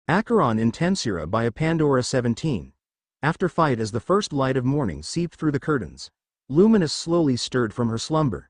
Acheron in Tensura by Apandora 17. After fight, as the first light of morning seeped through the curtains, Luminous slowly stirred from her slumber.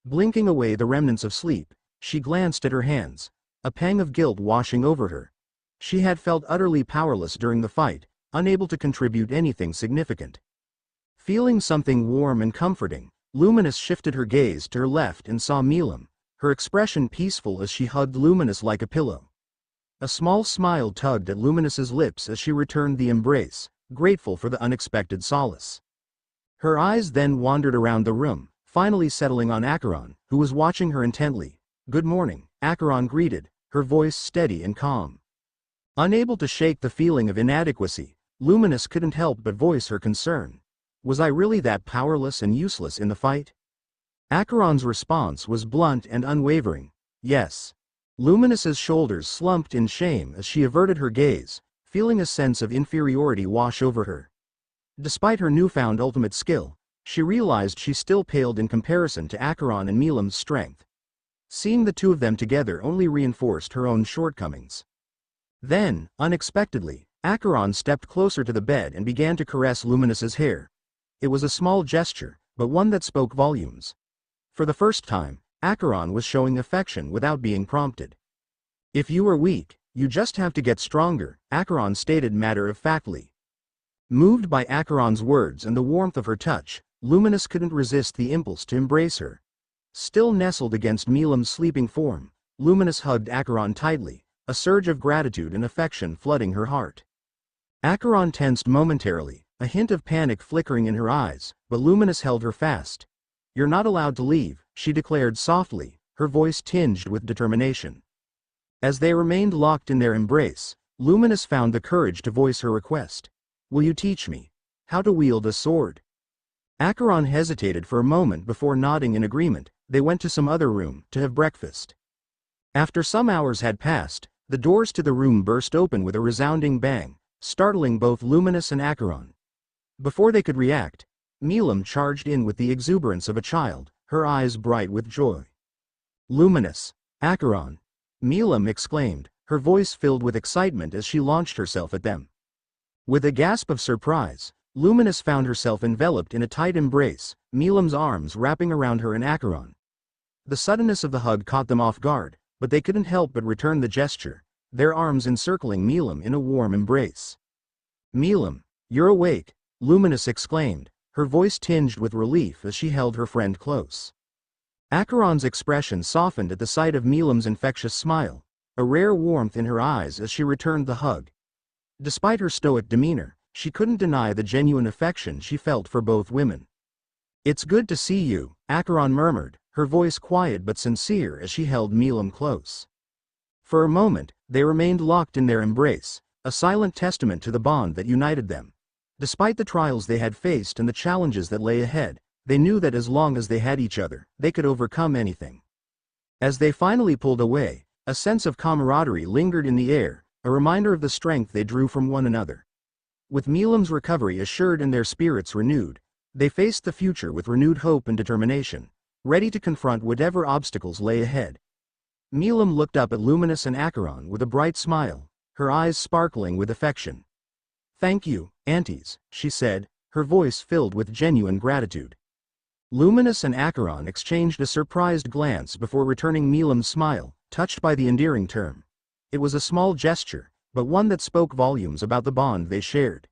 Blinking away the remnants of sleep, she glanced at her hands, a pang of guilt washing over her. She had felt utterly powerless during the fight, unable to contribute anything significant. Feeling something warm and comforting, Luminous shifted her gaze to her left and saw Milim, her expression peaceful as she hugged Luminous like a pillow. A small smile tugged at Luminous's lips as she returned the embrace, grateful for the unexpected solace. Her eyes then wandered around the room, finally settling on Acheron, who was watching her intently. "Good morning," Acheron greeted, her voice steady and calm. Unable to shake the feeling of inadequacy, Luminous couldn't help but voice her concern. Was I really that powerless and useless in the fight? Acheron's response was blunt and unwavering. Yes. Luminous's shoulders slumped in shame as she averted her gaze, feeling a sense of inferiority wash over her. Despite her newfound ultimate skill, she realized she still paled in comparison to Acheron and Milim's strength. Seeing the two of them together only reinforced her own shortcomings. Then, unexpectedly, Acheron stepped closer to the bed and began to caress Luminous's hair. It was a small gesture, but one that spoke volumes. For the first time, Acheron was showing affection without being prompted. "If you are weak, you just have to get stronger," Acheron stated matter-of-factly. Moved by Acheron's words and the warmth of her touch, Luminous couldn't resist the impulse to embrace her. Still nestled against Milim's sleeping form, Luminous hugged Acheron tightly, a surge of gratitude and affection flooding her heart. Acheron tensed momentarily, a hint of panic flickering in her eyes, but Luminous held her fast. "You're not allowed to leave," she declared softly, her voice tinged with determination. As they remained locked in their embrace, Luminous found the courage to voice her request. "Will you teach me how to wield a sword?" Acheron hesitated for a moment before nodding in agreement. They went to some other room to have breakfast. After some hours had passed, the doors to the room burst open with a resounding bang, startling both Luminous and Acheron. Before they could react, Milim charged in with the exuberance of a child, her eyes bright with joy. "Luminous! Acheron!" Milim exclaimed, her voice filled with excitement as she launched herself at them. With a gasp of surprise, Luminous found herself enveloped in a tight embrace, Milim's arms wrapping around her and Acheron. The suddenness of the hug caught them off guard, but they couldn't help but return the gesture, their arms encircling Milim in a warm embrace. "Milim, you're awake!" Luminous exclaimed, her voice tinged with relief as she held her friend close. Acheron's expression softened at the sight of Milim's infectious smile, a rare warmth in her eyes as she returned the hug. Despite her stoic demeanor, she couldn't deny the genuine affection she felt for both women. "It's good to see you," Acheron murmured, her voice quiet but sincere as she held Milim close. For a moment, they remained locked in their embrace, a silent testament to the bond that united them. Despite the trials they had faced and the challenges that lay ahead, they knew that as long as they had each other, they could overcome anything. As they finally pulled away, a sense of camaraderie lingered in the air, a reminder of the strength they drew from one another. With Milim's recovery assured and their spirits renewed, they faced the future with renewed hope and determination, ready to confront whatever obstacles lay ahead. Milim looked up at Luminous and Acheron with a bright smile, her eyes sparkling with affection. "Thank you, aunties," she said, her voice filled with genuine gratitude. Luminous and Acheron exchanged a surprised glance before returning Milim's smile, touched by the endearing term. It was a small gesture, but one that spoke volumes about the bond they shared.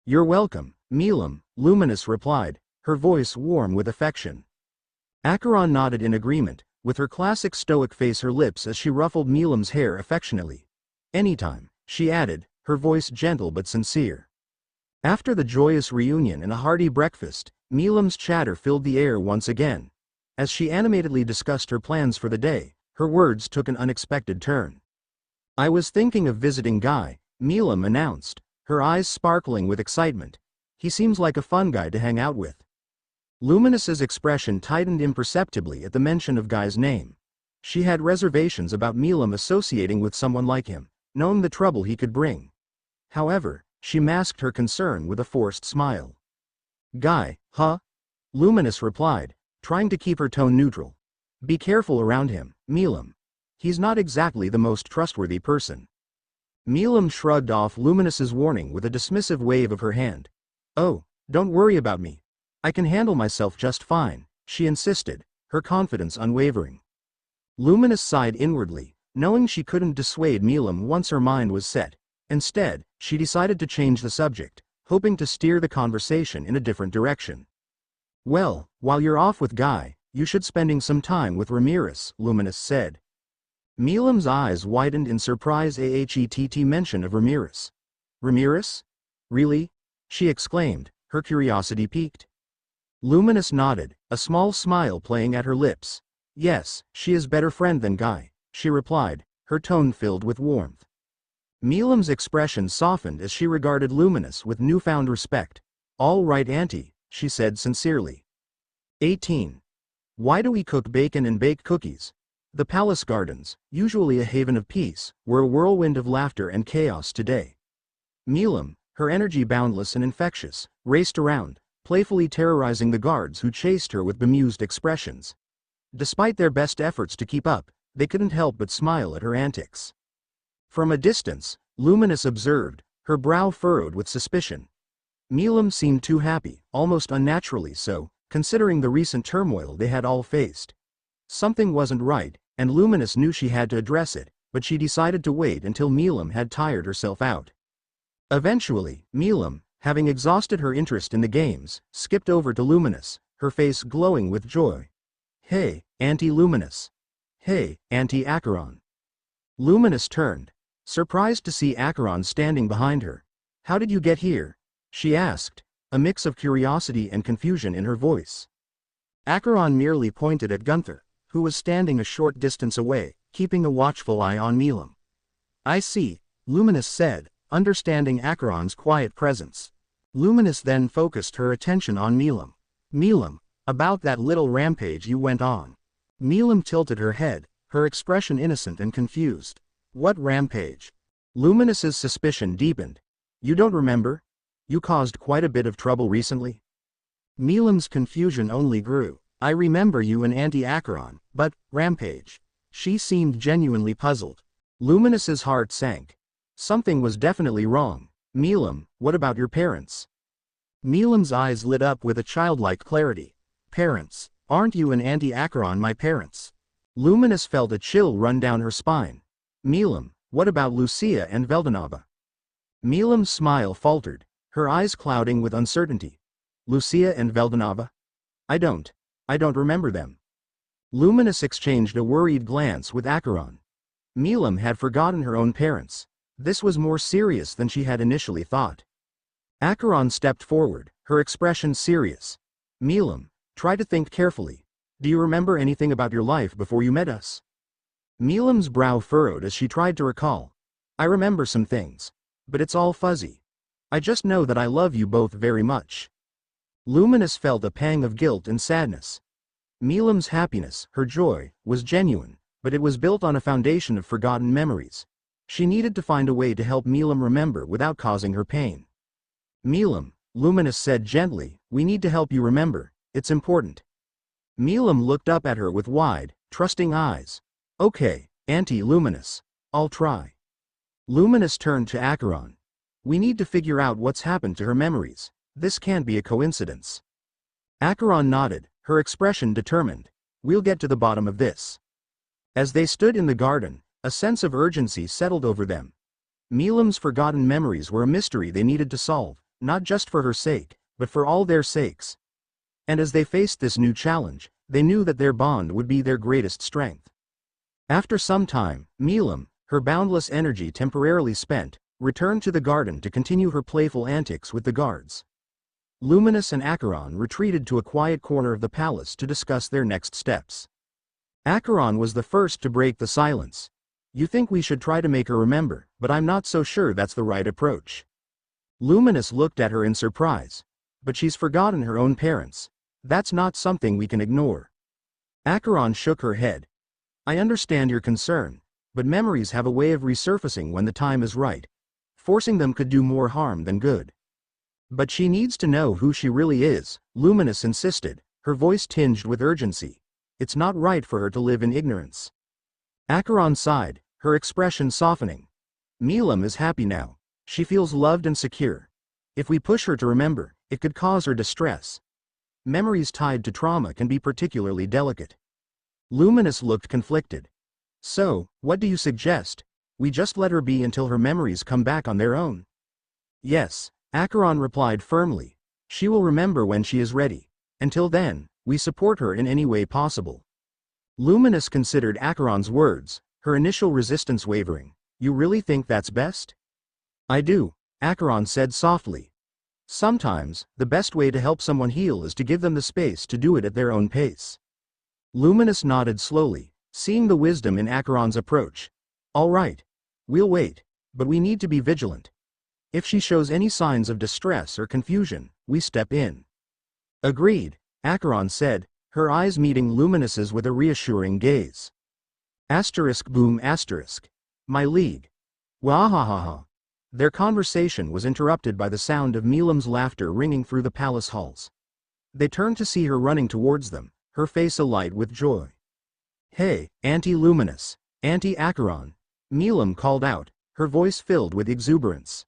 "You're welcome, Milim," Luminous replied, her voice warm with affection. Acheron nodded in agreement, with her classic stoic face her lips as she ruffled Milim's hair affectionately. "Anytime," she added, her voice gentle but sincere. After the joyous reunion and a hearty breakfast, Milim's chatter filled the air once again. As she animatedly discussed her plans for the day, her words took an unexpected turn. "I was thinking of visiting Guy," Milim announced, her eyes sparkling with excitement. "He seems like a fun guy to hang out with." Luminous's expression tightened imperceptibly at the mention of Guy's name. She had reservations about Milim associating with someone like him, knowing the trouble he could bring. However, she masked her concern with a forced smile. "Guy, huh?" Luminous replied, trying to keep her tone neutral. "Be careful around him, Milim. He's not exactly the most trustworthy person." Milam shrugged off Luminous's warning with a dismissive wave of her hand. "Oh, don't worry about me. I can handle myself just fine," she insisted, her confidence unwavering. Luminous sighed inwardly, knowing she couldn't dissuade Milam once her mind was set. Instead, she decided to change the subject, hoping to steer the conversation in a different direction. "Well, while you're off with Guy, you should spending some time with Ramirez," Luminous said. Milam's eyes widened in surprise at mention of Ramirez. "Ramirez? Really?" she exclaimed, her curiosity piqued. Luminous nodded, a small smile playing at her lips. "Yes, she is better friend than Guy," she replied, her tone filled with warmth. Milam's expression softened as she regarded Luminous with newfound respect. "All right, Auntie," she said sincerely. 18. Why do we cook bacon and bake cookies? The palace gardens, usually a haven of peace, were a whirlwind of laughter and chaos today. Milam, her energy boundless and infectious, raced around, playfully terrorizing the guards who chased her with bemused expressions. Despite their best efforts to keep up, they couldn't help but smile at her antics. From a distance, Luminous observed, her brow furrowed with suspicion. Milam seemed too happy, almost unnaturally so, considering the recent turmoil they had all faced. Something wasn't right, and Luminous knew she had to address it, but she decided to wait until Milam had tired herself out. Eventually, Milam, having exhausted her interest in the games, skipped over to Luminous, her face glowing with joy. "Hey, Auntie Luminous. Hey, Auntie Acheron." Luminous turned, surprised to see Acheron standing behind her. "How did you get here?" she asked, a mix of curiosity and confusion in her voice. Acheron merely pointed at Gunther, who was standing a short distance away, keeping a watchful eye on Milam. "I see," Luminous said, understanding Acheron's quiet presence. Luminous then focused her attention on Milam. "Milam, about that little rampage you went on." Milam tilted her head, her expression innocent and confused. "What rampage?" Luminous's suspicion deepened. "You don't remember? You caused quite a bit of trouble recently." Milam's confusion only grew. "I remember you and Auntie Acheron, but, rampage?" She seemed genuinely puzzled. Luminous's heart sank. Something was definitely wrong. "Milam, what about your parents?" Milam's eyes lit up with a childlike clarity. "Parents? Aren't you and Auntie Acheron my parents?" Luminous felt a chill run down her spine. "Milam, what about Lucia and Veldanava?" Milam's smile faltered, her eyes clouding with uncertainty. "Lucia and Veldanava? I don't remember them." Luminous exchanged a worried glance with Acheron. Milam had forgotten her own parents. This was more serious than she had initially thought. Acheron stepped forward, her expression serious. "Milam, try to think carefully. Do you remember anything about your life before you met us?" Milam's brow furrowed as she tried to recall. "I remember some things. But it's all fuzzy. I just know that I love you both very much." Luminous felt a pang of guilt and sadness. Milam's happiness, her joy, was genuine, but it was built on a foundation of forgotten memories. She needed to find a way to help Milam remember without causing her pain. "Milam," Luminous said gently, "we need to help you remember, it's important." Milam looked up at her with wide, trusting eyes. "Okay, Auntie Luminous. I'll try." Luminous turned to Acheron. "We need to figure out what's happened to her memories. This can't be a coincidence." Acheron nodded, her expression determined. "We'll get to the bottom of this." As they stood in the garden, a sense of urgency settled over them. Milam's forgotten memories were a mystery they needed to solve, not just for her sake, but for all their sakes. And as they faced this new challenge, they knew that their bond would be their greatest strength. After some time, Milam, her boundless energy temporarily spent, returned to the garden to continue her playful antics with the guards. Luminous and Acheron retreated to a quiet corner of the palace to discuss their next steps. Acheron was the first to break the silence. "You think we should try to make her remember, but I'm not so sure that's the right approach." Luminous looked at her in surprise. "But she's forgotten her own parents. That's not something we can ignore." Acheron shook her head. "I understand your concern, but memories have a way of resurfacing when the time is right. Forcing them could do more harm than good." "But she needs to know who she really is," Luminous insisted, her voice tinged with urgency. "It's not right for her to live in ignorance." Acheron sighed, her expression softening. Milam is happy now. She feels loved and secure. If we push her to remember, it could cause her distress. Memories tied to trauma can be particularly delicate. Luminous looked conflicted. So, what do you suggest? We just let her be until her memories come back on their own? Yes, Acheron replied firmly. She will remember when she is ready. Until then, we support her in any way possible. Luminous considered Acheron's words, her initial resistance wavering. You really think that's best? I do, Acheron said softly. Sometimes, the best way to help someone heal is to give them the space to do it at their own pace. Luminous nodded slowly, seeing the wisdom in Acheron's approach. All right. We'll wait, but we need to be vigilant. If she shows any signs of distress or confusion, we step in. Agreed, Acheron said, her eyes meeting Luminous's with a reassuring gaze. Boom asterisk. My league. Wahahaha. Their conversation was interrupted by the sound of Milam's laughter ringing through the palace halls. They turned to see her running towards them, her face alight with joy. Hey, Auntie Luminous, Auntie Acheron, Milam called out, her voice filled with exuberance.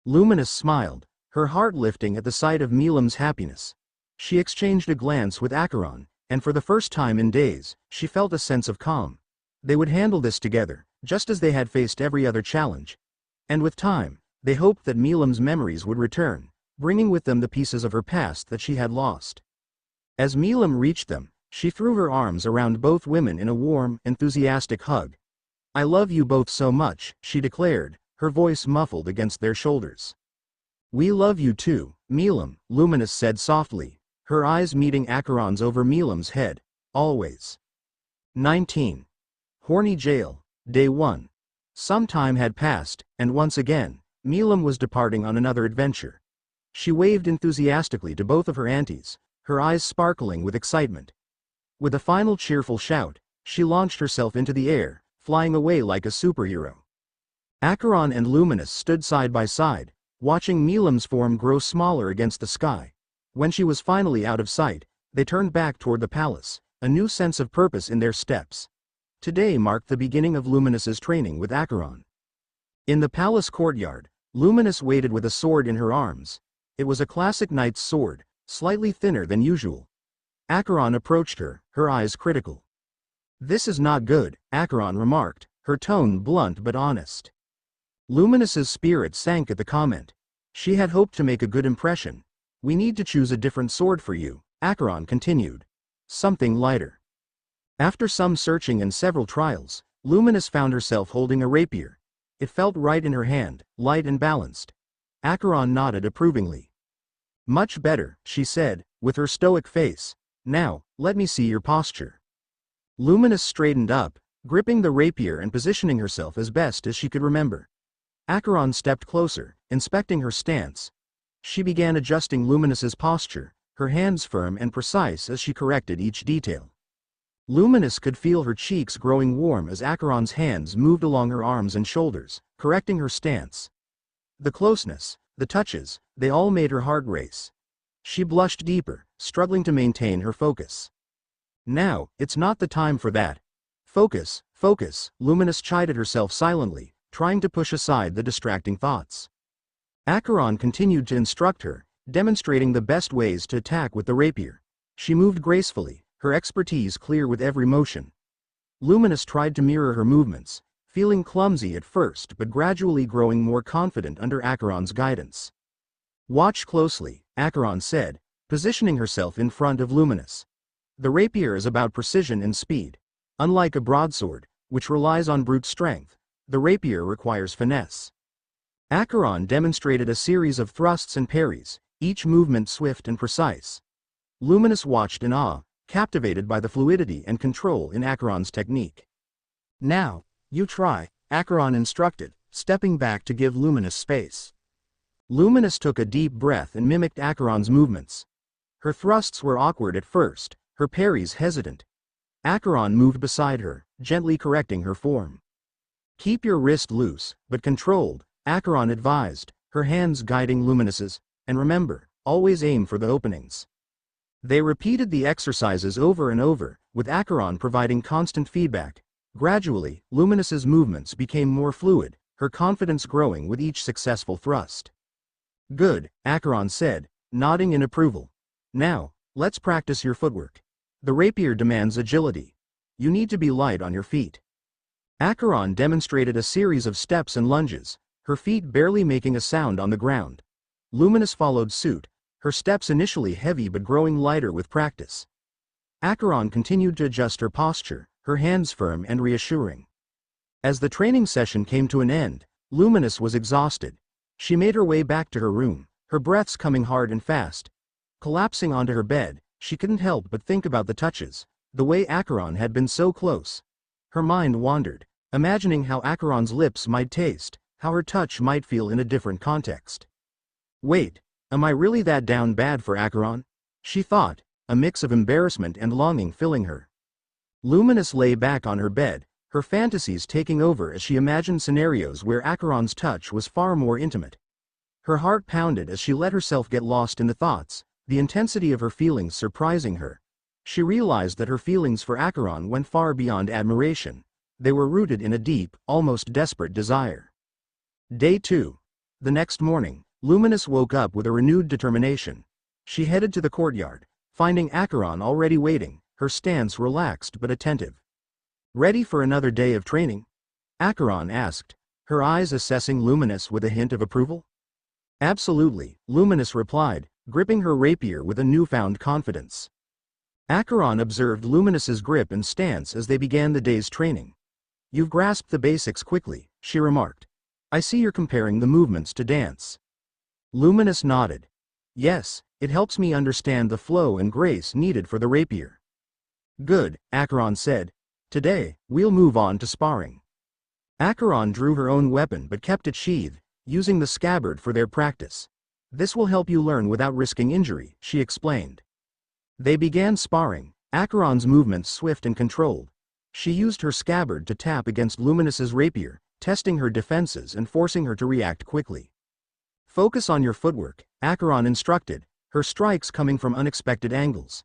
Luminous smiled, her heart lifting at the sight of Milam's happiness. She exchanged a glance with Acheron, and for the first time in days, she felt a sense of calm. They would handle this together, just as they had faced every other challenge. And with time, they hoped that Milam's memories would return, bringing with them the pieces of her past that she had lost. As Milam reached them, she threw her arms around both women in a warm, enthusiastic hug. I love you both so much, she declared, her voice muffled against their shoulders. We love you too, Milam, Luminous said softly, her eyes meeting Acheron's over Milam's head, always. 19. Horny Jail, Day 1. Some time had passed, and once again, Milam was departing on another adventure. She waved enthusiastically to both of her aunties, her eyes sparkling with excitement. With a final cheerful shout, she launched herself into the air, flying away like a superhero. Acheron and Luminous stood side by side, watching Milam's form grow smaller against the sky. When she was finally out of sight, they turned back toward the palace, a new sense of purpose in their steps. Today marked the beginning of Luminous's training with Acheron. In the palace courtyard, Luminous waited with a sword in her arms. It was a classic knight's sword, slightly thinner than usual. Acheron approached her, her eyes critical. This is not good, Acheron remarked, her tone blunt but honest. Luminous's spirit sank at the comment. She had hoped to make a good impression. We need to choose a different sword for you, Acheron continued. Something lighter. After some searching and several trials, Luminous found herself holding a rapier. It felt right in her hand, light and balanced. Acheron nodded approvingly. Much better, she said, with her stoic face. Now, let me see your posture. Luminous straightened up, gripping the rapier and positioning herself as best as she could remember. Acheron stepped closer, inspecting her stance. She began adjusting Luminous's posture, her hands firm and precise as she corrected each detail. Luminous could feel her cheeks growing warm as Acheron's hands moved along her arms and shoulders, correcting her stance. The closeness, the touches, they all made her heart race. She blushed deeper, struggling to maintain her focus. Now, it's not the time for that. Focus, focus, Luminous chided herself silently, trying to push aside the distracting thoughts. Acheron continued to instruct her, demonstrating the best ways to attack with the rapier. She moved gracefully, her expertise clear with every motion. Luminous tried to mirror her movements, feeling clumsy at first but gradually growing more confident under Acheron's guidance. Watch closely, Acheron said, positioning herself in front of Luminous. The rapier is about precision and speed. Unlike a broadsword, which relies on brute strength, the rapier requires finesse. Acheron demonstrated a series of thrusts and parries, each movement swift and precise. Luminous watched in awe, captivated by the fluidity and control in Acheron's technique. Now, you try, Acheron instructed, stepping back to give Luminous space. Luminous took a deep breath and mimicked Acheron's movements. Her thrusts were awkward at first, her parries hesitant. Acheron moved beside her, gently correcting her form. Keep your wrist loose, but controlled, Acheron advised, her hands guiding Luminous's, and remember, always aim for the openings. They repeated the exercises over and over, with Acheron providing constant feedback. Gradually, Luminous's movements became more fluid, her confidence growing with each successful thrust. Good, Acheron said, nodding in approval. Now, let's practice your footwork. The rapier demands agility. You need to be light on your feet. Acheron demonstrated a series of steps and lunges, her feet barely making a sound on the ground. Luminous followed suit, her steps initially heavy but growing lighter with practice. Acheron continued to adjust her posture, her hands firm and reassuring. As the training session came to an end, Luminous was exhausted. She made her way back to her room, her breaths coming hard and fast. Collapsing onto her bed, she couldn't help but think about the touches, the way Acheron had been so close. Her mind wandered, imagining how Acheron's lips might taste, how her touch might feel in a different context. Wait, am I really that down bad for Acheron? She thought, a mix of embarrassment and longing filling her. Luminous lay back on her bed, her fantasies taking over as she imagined scenarios where Acheron's touch was far more intimate. Her heart pounded as she let herself get lost in the thoughts, the intensity of her feelings surprising her. She realized that her feelings for Acheron went far beyond admiration. They were rooted in a deep, almost desperate desire. Day 2. The next morning, Luminous woke up with a renewed determination. She headed to the courtyard, finding Acheron already waiting, her stance relaxed but attentive. Ready for another day of training? Acheron asked, her eyes assessing Luminous with a hint of approval. Absolutely, Luminous replied, gripping her rapier with a newfound confidence. Acheron observed Luminous's grip and stance as they began the day's training. You've grasped the basics quickly, she remarked. I see you're comparing the movements to dance. Luminous nodded. Yes, it helps me understand the flow and grace needed for the rapier. Good, Acheron said. Today, we'll move on to sparring. Acheron drew her own weapon but kept it sheathed, using the scabbard for their practice. This will help you learn without risking injury, she explained. They began sparring, Acheron's movements swift and controlled. She used her scabbard to tap against Luminous's rapier, testing her defenses and forcing her to react quickly. Focus on your footwork, Acheron instructed, her strikes coming from unexpected angles.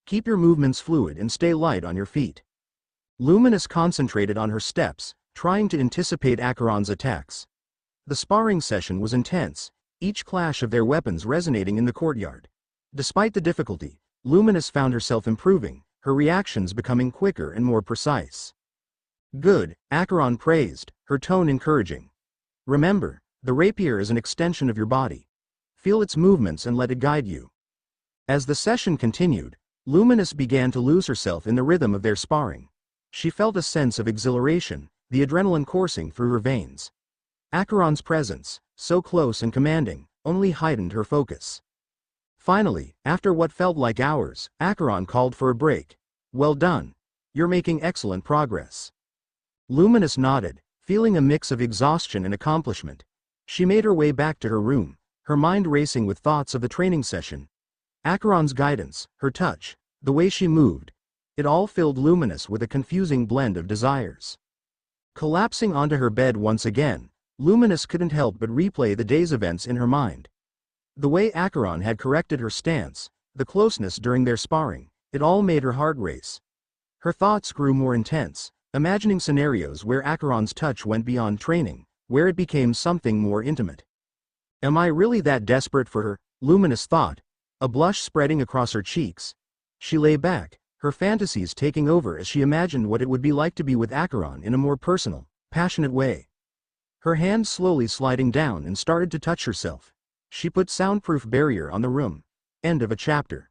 Keep your movements fluid and stay light on your feet. Luminous concentrated on her steps, trying to anticipate Acheron's attacks. The sparring session was intense, each clash of their weapons resonating in the courtyard. Despite the difficulty, Luminous found herself improving, her reactions becoming quicker and more precise. Good, Acheron praised, her tone encouraging. Remember, the rapier is an extension of your body. Feel its movements and let it guide you. As the session continued, Luminous began to lose herself in the rhythm of their sparring. She felt a sense of exhilaration, the adrenaline coursing through her veins. Acheron's presence, so close and commanding, only heightened her focus. Finally, after what felt like hours, Acheron called for a break. Well done. You're making excellent progress. Luminous nodded, feeling a mix of exhaustion and accomplishment. She made her way back to her room, her mind racing with thoughts of the training session. Acheron's guidance, her touch, the way she moved, it all filled Luminous with a confusing blend of desires. Collapsing onto her bed once again, Luminous couldn't help but replay the day's events in her mind. The way Acheron had corrected her stance, the closeness during their sparring, it all made her heart race. Her thoughts grew more intense, imagining scenarios where Acheron's touch went beyond training, where it became something more intimate. Am I really that desperate for her? Luminous thought, a blush spreading across her cheeks. She lay back, her fantasies taking over as she imagined what it would be like to be with Acheron in a more personal, passionate way. Her hand slowly sliding down and started to touch herself. She put soundproof barrier on the room. End of a chapter.